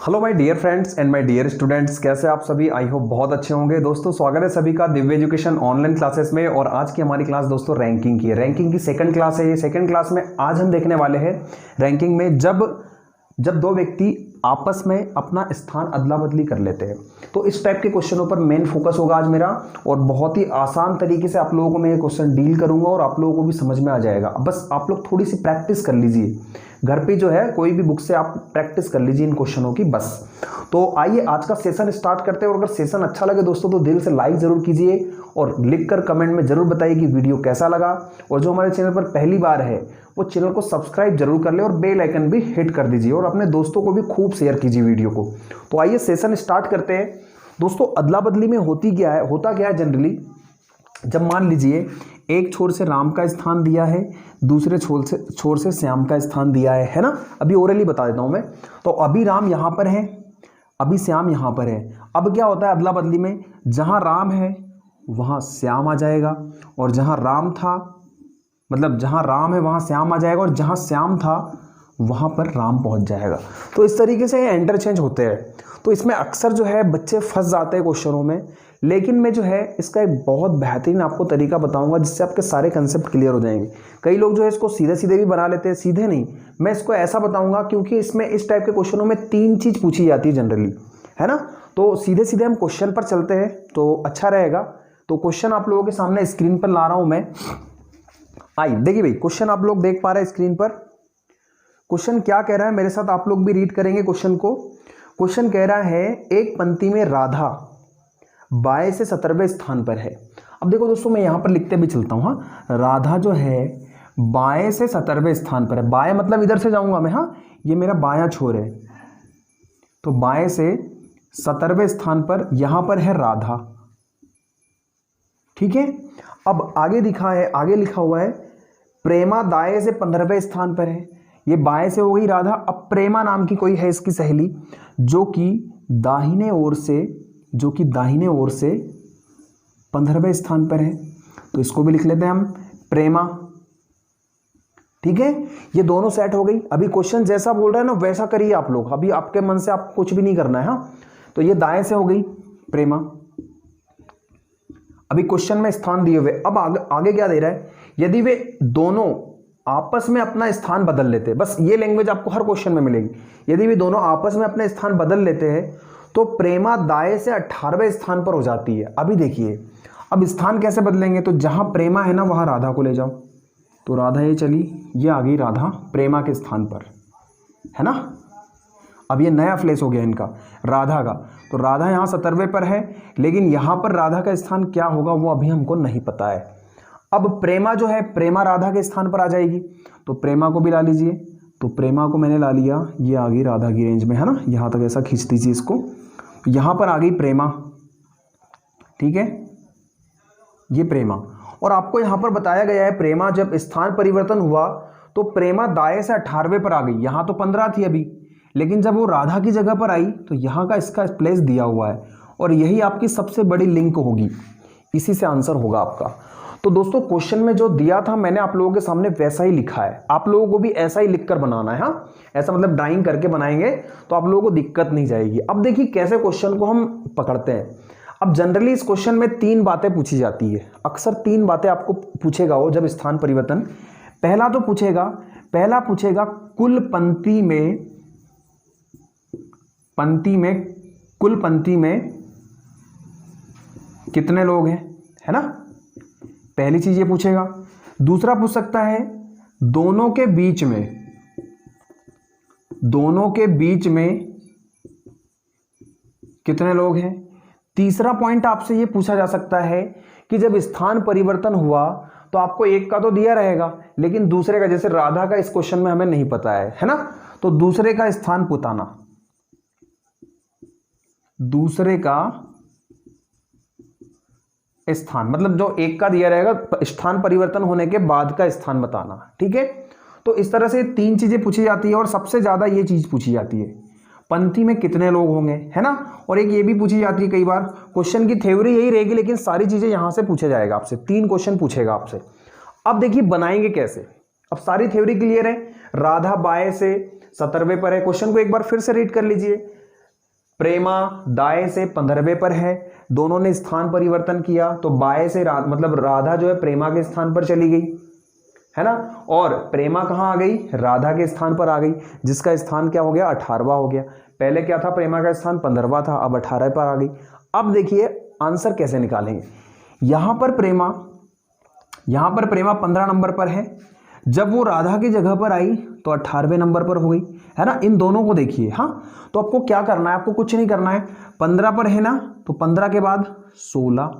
Hello my dear friends and my dear students, कैसे आप सभी। आई होप बहुत अच्छे होंगे। दोस्तों स्वागत है सभी का दिव्य एजुकेशन ऑनलाइन क्लासेस में। और आज की हमारी क्लास दोस्तों रैंकिंग की है। रैंकिंग की सेकंड क्लास है ये। सेकंड क्लास में आज हम देखने वाले हैं रैंकिंग में जब दो व्यक्ति आपस में अपना स्थान अदला बदली कर लेते हैं, तो इस टाइप के क्वेश्चनों पर मेन फोकस होगा आज मेरा। और बहुत ही आसान तरीके से आप लोगों को मैं ये क्वेश्चन डील करूंगा और आप लोगों को भी समझ में आ जाएगा। बस आप लोग थोड़ी सी प्रैक्टिस कर लीजिए घर पे, जो है कोई भी बुक से आप प्रैक्टिस कर लीजिए इन क्वेश्चनों की बस। तो आइए आज का सेशन स्टार्ट करते हैं। और अगर सेशन अच्छा लगे दोस्तों तो दिल से लाइक जरूर कीजिए और लिखकर कमेंट में जरूर बताइए कि वीडियो कैसा लगा। और जो हमारे चैनल पर पहली बार है वो चैनल को सब्सक्राइब जरूर कर ले और बेल आइकन भी हिट कर दीजिए और अपने दोस्तों को भी खूब शेयर कीजिए वीडियो को। तो आइए सेशन स्टार्ट करते हैं। दोस्तों अदला बदली में होता क्या है जनरली, जब मान लीजिए एक छोर से राम का स्थान दिया है, दूसरे छोर से श्याम का स्थान दिया है ना। अभी ओरली बता देता हूं मैं। तो अभी राम यहां पर है, अभी श्याम यहां पर है। अब क्या होता है अदला बदली में, जहां राम है वहां श्याम आ जाएगा, और जहां राम था मतलब जहां राम है वहां श्याम आ जाएगा, और जहां श्याम था वहां पर राम पहुंच जाएगा। तो इस तरीके से इंटरचेंज होते हैं। तो इसमें अक्सर जो है बच्चे फंस जाते हैं क्वेश्चनों में। लेकिन मैं जो है इसका एक बहुत बेहतरीन आपको तरीका बताऊंगा जिससे आपके सारे कंसेप्ट क्लियर हो जाएंगे। कई लोग जो है इसको सीधे सीधे भी बना लेते हैं, सीधे नहीं। मैं इसको ऐसा बताऊंगा क्योंकि इसमें इस टाइप के क्वेश्चनों में 3 चीज पूछी जाती है जनरली, है ना। तो सीधे सीधे हम क्वेश्चन पर चलते हैं तो अच्छा रहेगा। तो क्वेश्चन आप लोगों के सामने स्क्रीन पर ला रहा हूं मैं। आइए देखिए भाई, क्वेश्चन आप लोग देख पा रहे हैं स्क्रीन पर। क्वेश्चन क्या कह रहा है मेरे साथ आप लोग भी रीड करेंगे क्वेश्चन को। क्वेश्चन कह रहा है एक पंक्ति में राधा बाएं से 17वें स्थान पर है। अब देखो दोस्तों मैं यहां पर लिखते भी चलता हूं। हाँ, राधा जो है बाएं से 17वें स्थान पर है। बाएं मतलब इधर से जाऊंगा मैं। हाँ, ये मेरा बायां छोर है, तो बाएं से 17वें स्थान पर यहां पर है राधा। ठीक है। अब आगे आगे लिखा हुआ है प्रेमा दाएं से 15वें स्थान पर है। ये बाएं से हो गई राधा। अब प्रेमा नाम की कोई है इसकी सहेली जो कि दाहिने ओर से 15वें स्थान पर है, तो इसको भी लिख लेते हैं हम प्रेमा। ठीक है, ये दोनों सेट हो गई। अभी क्वेश्चन जैसा बोल रहा है ना वैसा करिए आप लोग। अभी आपके मन से आप कुछ भी नहीं करना है। हाँ, तो ये दाएं से हो गई प्रेमा। अभी क्वेश्चन में स्थान दिए हुए। अब आगे क्या दे रहा है, यदि वे दोनों आपस में अपना स्थान बदल लेते हैं। बस ये लैंग्वेज आपको हर क्वेश्चन में मिलेगी। यदि वे दोनों आपस में अपने स्थान बदल लेते हैं तो प्रेमा दाएं से 18वें स्थान पर हो जाती है। अभी देखिए अब स्थान कैसे बदलेंगे, तो जहां प्रेमा है ना वहां राधा को ले जाओ। तो राधा ये चली, ये आ गई राधा प्रेमा के स्थान पर, है ना। अब ये नया प्लेस हो गया इनका राधा का। तो राधा यहाँ 17वें पर है, लेकिन यहां पर राधा का स्थान क्या होगा वो अभी हमको नहीं पता है। अब प्रेमा जो है प्रेमा राधा के स्थान पर आ जाएगी, तो प्रेमा को भी ला लीजिए। तो प्रेमा को मैंने ला लिया, ये आ गई राधा की रेंज में, है ना। यहां तक ऐसा खींच दीजिए इसको। यहां पर आ गई प्रेमा। ठीक है, ये प्रेमा। और आपको यहां पर बताया गया है प्रेमा जब स्थान परिवर्तन हुआ तो प्रेमा दाएं से 18वें पर आ गई। यहां तो 15 थी अभी, लेकिन जब वो राधा की जगह पर आई तो यहां का इसका प्लेस दिया हुआ है। और यही आपकी सबसे बड़ी लिंक होगी, इसी से आंसर होगा आपका। तो दोस्तों क्वेश्चन में जो दिया था मैंने आप लोगों के सामने वैसा ही लिखा है। आप लोगों को भी ऐसा ही लिखकर बनाना है। हाँ, ऐसा मतलब ड्राइंग करके बनाएंगे तो आप लोगों को दिक्कत नहीं जाएगी। अब देखिए कैसे क्वेश्चन को हम पकड़ते हैं। अब जनरली इस क्वेश्चन में 3 बातें पूछी जाती है। अक्सर 3 बातें आपको पूछेगा वो जब स्थान परिवर्तन। पहला पूछेगा कुल पंक्ति में कितने लोग हैं, है ना। पहली चीज ये पूछेगा। दूसरा पूछ सकता है दोनों के बीच में कितने लोग हैं। तीसरा पॉइंट आपसे ये पूछा जा सकता है कि जब स्थान परिवर्तन हुआ तो आपको एक का तो दिया रहेगा, लेकिन दूसरे का, जैसे राधा का इस क्वेश्चन में हमें नहीं पता है ना। तो दूसरे का स्थान बताना, दूसरे का स्थान मतलब जो एक का दिया रहेगा स्थान परिवर्तन होने के बाद का स्थान बताना। ठीक है, तो इस तरह से 3 चीजें पूछी जाती है और सबसे ज्यादा ये चीज पूछी जाती है पंक्ति में कितने लोग होंगे, है ना। और एक ये भी पूछी जाती है कई बार। क्वेश्चन की थ्योरी यही रहेगी, लेकिन सारी चीजें यहां से पूछा जाएगा आपसे। 3 क्वेश्चन पूछेगा आपसे। अब देखिए बनाएंगे कैसे। अब सारी थ्योरी क्लियर है। राधा बाएं से 17वें पर है। क्वेश्चन को एक बार फिर से रीड कर लीजिए। प्रेमा दाएं से 15वें पर है, दोनों ने स्थान परिवर्तन किया तो बाएं से मतलब राधा जो है प्रेमा के स्थान पर चली गई, है ना, और प्रेमा कहाँ आ गई, राधा के स्थान पर आ गई, जिसका स्थान क्या हो गया, 18वां हो गया। पहले क्या था, प्रेमा का स्थान 15वां था, अब 18 पर आ गई। अब देखिए आंसर कैसे निकालेंगे। यहां पर प्रेमा 15 नंबर पर है, जब वो राधा की जगह पर आई तो 18वें नंबर पर हो गई, है ना। इन दोनों को देखिए, हाँ, तो आपको क्या करना है, आपको कुछ नहीं करना है। 15 पर है ना, तो 15 के बाद 16,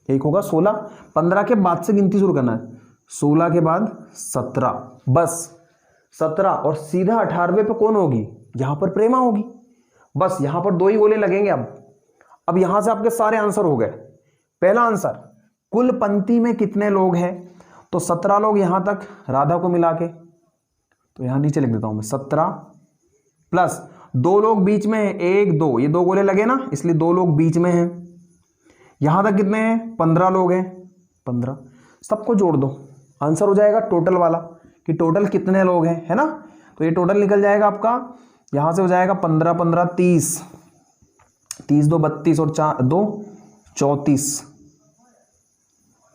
एक होगा 16, 15 के बाद से गिनती शुरू करना है, 16 के बाद 17, बस 17, और सीधा 18वें पे कौन होगी, यहां पर प्रेमा होगी। बस यहां पर 2 ही गोले लगेंगे। अब यहां से आपके सारे आंसर हो गए। पहला आंसर, कुल पंक्ति में कितने लोग हैं, तो 17 लोग यहां तक राधा को मिला के, तो यहां नीचे लिख देता हूं मैं 17 प्लस 2 लोग बीच में हैं, 1 2, ये 2 गोले लगे ना, इसलिए 2 लोग बीच में हैं। यहां तक कितने हैं, 15 लोग हैं, 15, सबको जोड़ दो, आंसर हो जाएगा टोटल वाला कि टोटल कितने लोग हैं, है ना। तो ये टोटल निकल जाएगा आपका, यहां से हो जाएगा 15 15 30, 30 2 32 और 4 2 34,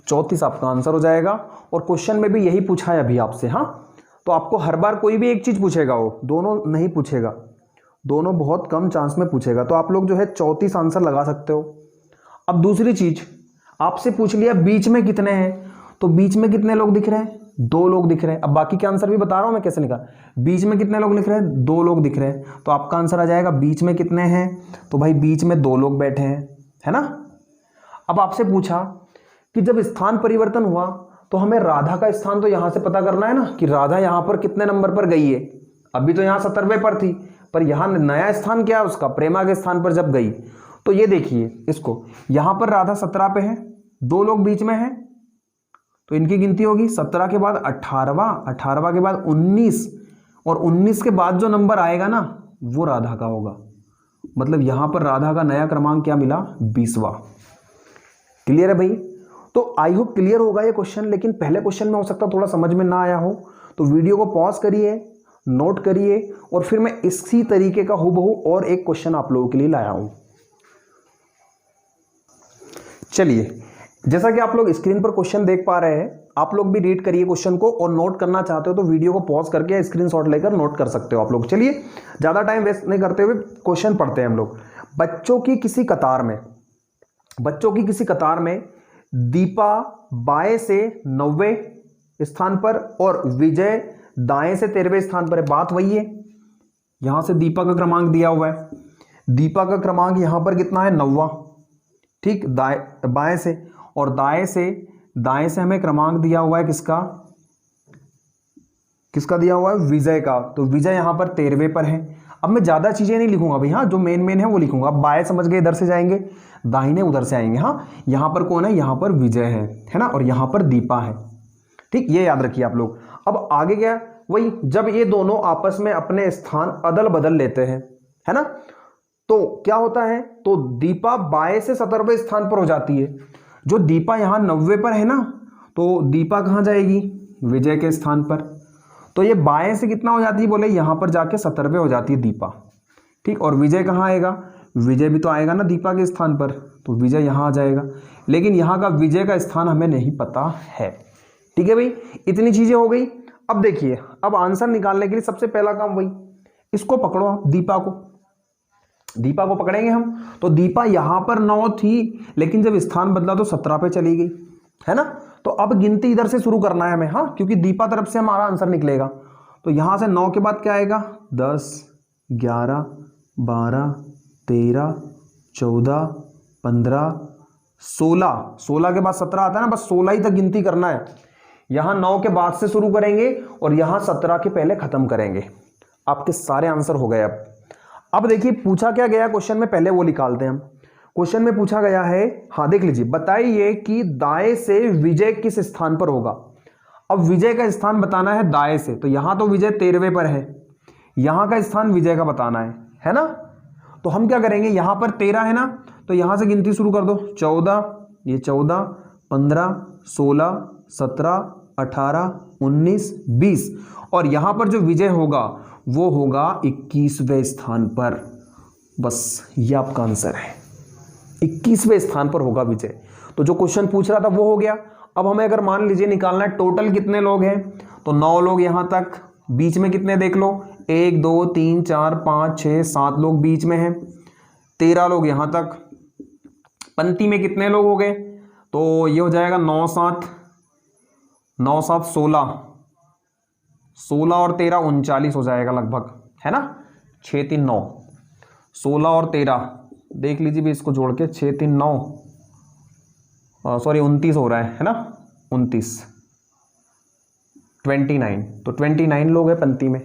34 आपका आंसर हो जाएगा। और क्वेश्चन में भी यही पूछा है अभी आपसे, हाँ, तो आपको हर बार कोई भी एक चीज पूछेगा, वो दोनों नहीं पूछेगा, दोनों बहुत कम चांस में पूछेगा। तो आप लोग जो है 34 आंसर लगा सकते हो। अब दूसरी चीज आपसे पूछ लिया बीच में कितने हैं, तो बीच में कितने लोग दिख रहे हैं, 2 लोग दिख रहे हैं। अब बाकी के आंसर भी बता रहा हूं मैं कैसे निकाल, बीच में कितने लोग दिख रहे हैं, 2 लोग दिख रहे हैं, तो आपका आंसर आ जाएगा बीच में कितने हैं, तो भाई बीच में 2 लोग बैठे हैं, है ना। अब आपसे पूछा कि जब स्थान परिवर्तन हुआ तो हमें राधा का स्थान तो यहां से पता करना है ना, कि राधा यहां पर कितने नंबर पर गई है। अभी तो यहां 17वें पर थी, पर यहां नया स्थान क्या है उसका, प्रेमा के स्थान पर जब गई। तो ये देखिए इसको, यहां पर राधा 17 पे है, 2 लोग बीच में हैं, तो इनकी गिनती होगी 17 के बाद 18वां, 18वां के बाद 19, और 19 के बाद जो नंबर आएगा ना वो राधा का होगा। मतलब यहां पर राधा का नया क्रमांक क्या मिला, 20वां। क्लियर है भाई। तो आई होप क्लियर होगा ये क्वेश्चन, लेकिन पहले क्वेश्चन में हो सकता थोड़ा समझ में ना आया हो, तो वीडियो को पॉज करिए, नोट करिए, और फिर मैं इसी तरीके का हूबहू और एक क्वेश्चन आप लोगों के लिए लाया हूं। चलिए, जैसा कि आप लोग स्क्रीन पर क्वेश्चन देख पा रहे हैं, आप लोग भी रीड करिए क्वेश्चन को, और नोट करना चाहते हो तो वीडियो को पॉज करके स्क्रीनशॉट लेकर नोट कर सकते हो आप लोग। चलिए ज्यादा टाइम वेस्ट नहीं करते हुए क्वेश्चन पढ़ते हैं हम लोग। बच्चों की किसी कतार में दीपा बाएं से 90वें स्थान पर और विजय दाएं से 13वें स्थान पर है। बात वही है, यहां से दीपा का क्रमांक दिया हुआ है, दीपा का क्रमांक यहां पर कितना है, 9वां, ठीक, बाएं से, और दाएं से हमें क्रमांक दिया हुआ है किसका दिया हुआ है, विजय का। तो विजय यहां पर 13वें पर है। अब मैं ज्यादा चीजें नहीं लिखूंगा भाई, हाँ, जो मेन है वो लिखूंगा। अब बाएं समझ गए, इधर से जाएंगे, दाहिने उधर से आएंगे, हाँ। यहां पर कौन है, यहां पर विजय है ना, और यहां पर दीपा है, ठीक, ये याद रखिए आप लोग। अब आगे क्या, वही जब ये दोनों आपस में अपने स्थान अदल बदल लेते हैं, है ना, तो क्या होता है, तो दीपा बाएं से 17वें स्थान पर हो जाती है। जो दीपा यहां 90 पर है ना, तो दीपा कहां जाएगी, विजय के स्थान पर। तो ये बाएं से कितना हो जाती है, बोले यहां पर जाके 17वें हो जाती है दीपा, ठीक। और विजय कहां आएगा, विजय भी तो आएगा ना दीपा के स्थान पर, तो विजय यहां आ जाएगा। लेकिन यहां का विजय का स्थान हमें नहीं पता है, ठीक है भाई। इतनी चीजें हो गई। अब देखिए, अब आंसर निकालने के लिए सबसे पहला काम वही, इसको पकड़ो आप, दीपा को पकड़ेंगे हम। तो दीपा यहां पर 9 थी, लेकिन जब स्थान बदला तो 17 पे चली गई, है ना। तो अब गिनती इधर से शुरू करना है हमें, हाँ, क्योंकि दीपा तरफ से हमारा आंसर निकलेगा। तो यहां से 9 के बाद क्या आएगा, 10 11 12 13 14 15 16 के बाद 17 आता है ना, बस 16 ही तक गिनती करना है। यहां 9 के बाद से शुरू करेंगे और यहां 17 के पहले खत्म करेंगे। आपके सारे आंसर हो गए। अब देखिए पूछा क्या गया क्वेश्चन में, पहले वो निकालते हैं हम। क्वेश्चन में पूछा गया है, हाँ देख लीजिए, बताइए कि दाएं से विजय किस स्थान पर होगा। अब विजय का स्थान बताना है दाएं से, तो यहां तो विजय 13वें पर है, यहां का स्थान विजय का बताना है ना। तो हम क्या करेंगे, यहां पर 13 है ना, तो यहां से गिनती शुरू कर दो, 14, ये 14 15 16 17 18 19 20, और यहां पर जो विजय होगा वो होगा 21वें स्थान पर। बस ये आपका आंसर है, 21वें स्थान पर होगा विजय। तो जो क्वेश्चन पूछ रहा था वो हो गया। अब हमें अगर मान लीजिए निकालना है टोटल कितने लोग हैं, तो 9 लोग यहां तक, बीच में कितने देख लो, 1 2 3 4 5 6 7 लोग बीच में हैं, 13 लोग यहां तक, पंक्ति में कितने लोग हो गए, तो ये हो जाएगा 9 7 16, 16 और 13 39 हो जाएगा लगभग, है ना, 6 3 9, 16 और 13 देख लीजिए भी इसको जोड़ के, 6 3 9 सॉरी 29 हो रहा है ना, 29 29, तो 29 लोग हैं पंक्ति में।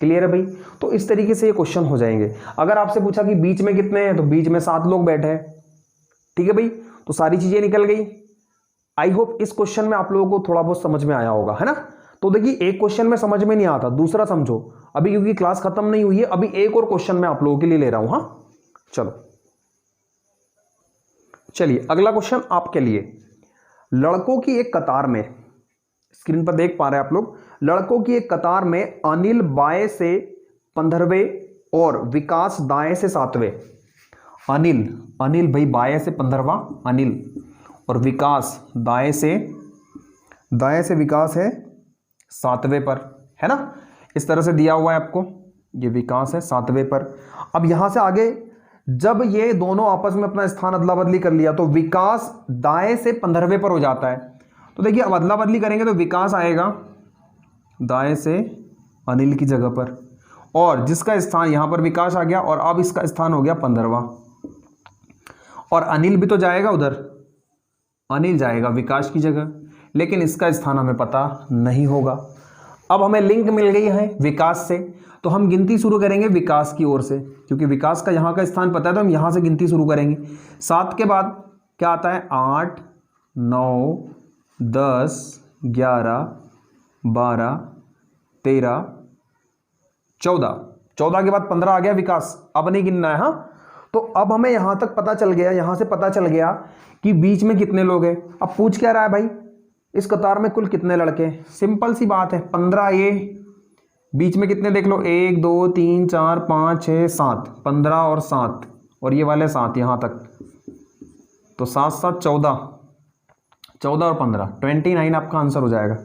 क्लियर है भाई। तो इस तरीके से ये क्वेश्चन हो जाएंगे। अगर आपसे पूछा कि बीच में कितने हैं, तो बीच में 7 लोग बैठे हैं। ठीक है भाई, तो सारी चीजें निकल गई। आई होप इस क्वेश्चन में आप लोगों को थोड़ा बहुत समझ में आया होगा, है ना। तो देखिए एक क्वेश्चन में समझ में नहीं आता, दूसरा समझो अभी, क्योंकि क्लास खत्म नहीं हुई है, अभी एक और क्वेश्चन मैं आप लोगों के लिए ले रहा हूं। हाँ चलो चलिए अगला क्वेश्चन आपके लिए। लड़कों की एक कतार में, स्क्रीन पर देख पा रहे हैं आप लोग, लड़कों की एक कतार में अनिल बाएं से 15वें और विकास दाएं से 7वें। अनिल भाई बाएं से 15वां अनिल, और विकास दाएं से विकास है 7वें पर, है ना। इस तरह से दिया हुआ है आपको, ये विकास है 7वें पर। अब यहां से आगे जब ये दोनों आपस में अपना स्थान अदला बदली कर लिया, तो विकास दाएं से 15वें पर हो जाता है। तो देखिए अब अदला बदली करेंगे तो विकास आएगा दाएं से अनिल की जगह पर, और जिसका स्थान यहां पर विकास आ गया, और अब इसका स्थान हो गया 15वां, और अनिल भी तो जाएगा उधर, अनिल जाएगा विकास की जगह, लेकिन इसका स्थान हमें पता नहीं होगा। अब हमें लिंक मिल गई है विकास से, तो हम गिनती शुरू करेंगे विकास की ओर से, क्योंकि विकास का यहाँ का स्थान पता है, तो हम यहाँ से गिनती शुरू करेंगे। 7 के बाद क्या आता है, 8 9 10 11 12 13 14, 14 के बाद 15 आ गया विकास, अब नहीं गिनना है। हाँ, तो अब हमें यहाँ तक पता चल गया, यहाँ से पता चल गया कि बीच में कितने लोग हैं। अब पूछ क्या रहा है भाई, इस कतार में कुल कितने लड़के। सिंपल सी बात है, 15 ये, बीच में कितने देख लो, 1 2 3 4 5 6 7, 15 और 7, और ये वाले 7 यहाँ तक, तो 7 7 14, 14 और 15 29 आपका आंसर हो जाएगा।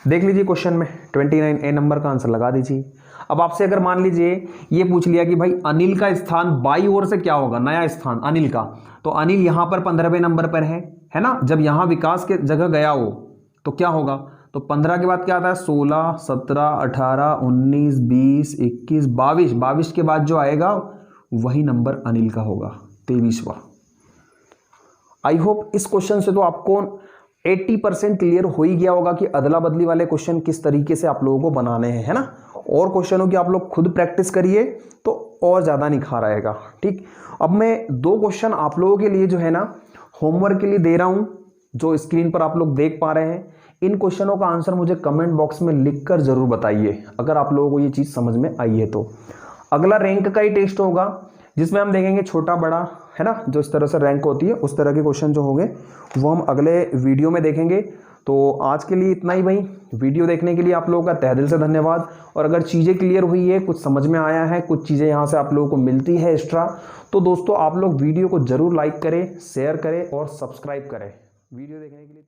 देख लीजिए क्वेश्चन में 29 ए नंबर का आंसर लगा दीजिए। अब आपसे अगर मान लीजिए ये पूछ लिया कि भाई अनिल का स्थान बाई ओर से क्या होगा, नया स्थान अनिल का, तो अनिल यहाँ पर 15वें नंबर पर है ना। जब यहाँ विकास के जगह गया हो तो क्या होगा, तो 15 के बाद क्या आता है, 16 17 18 19 20 21 22, 22 के बाद जो आएगा वही नंबर अनिल का होगा, 23वां। आई होप इस क्वेश्चन से तो आपको 80% क्लियर हो ही गया होगा कि अदला बदली वाले क्वेश्चन किस तरीके से आप लोगों को बनाने हैं, है ना। और क्वेश्चनों की आप लोग खुद प्रैक्टिस करिए तो और ज़्यादा निखार आएगा। ठीक, अब मैं 2 क्वेश्चन आप लोगों के लिए जो है ना होमवर्क के लिए दे रहा हूँ, जो स्क्रीन पर आप लोग देख पा रहे हैं। इन क्वेश्चनों का आंसर मुझे कमेंट बॉक्स में लिखकर जरूर बताइए अगर आप लोगों को ये चीज़ समझ में आई है तो। अगला रैंक का ही टेस्ट होगा, जिसमें हम देखेंगे छोटा बड़ा, है ना, जो इस तरह से रैंक होती है उस तरह के क्वेश्चन जो होंगे वो हम अगले वीडियो में देखेंगे। तो आज के लिए इतना ही भाई। वीडियो देखने के लिए आप लोगों का तहे दिल से धन्यवाद। और अगर चीज़ें क्लियर हुई है, कुछ समझ में आया है, कुछ चीज़ें यहाँ से आप लोगों को मिलती है एक्स्ट्रा, तो दोस्तों आप लोग वीडियो को जरूर लाइक करें, शेयर करें और सब्सक्राइब करें। वीडियो देखने के लिए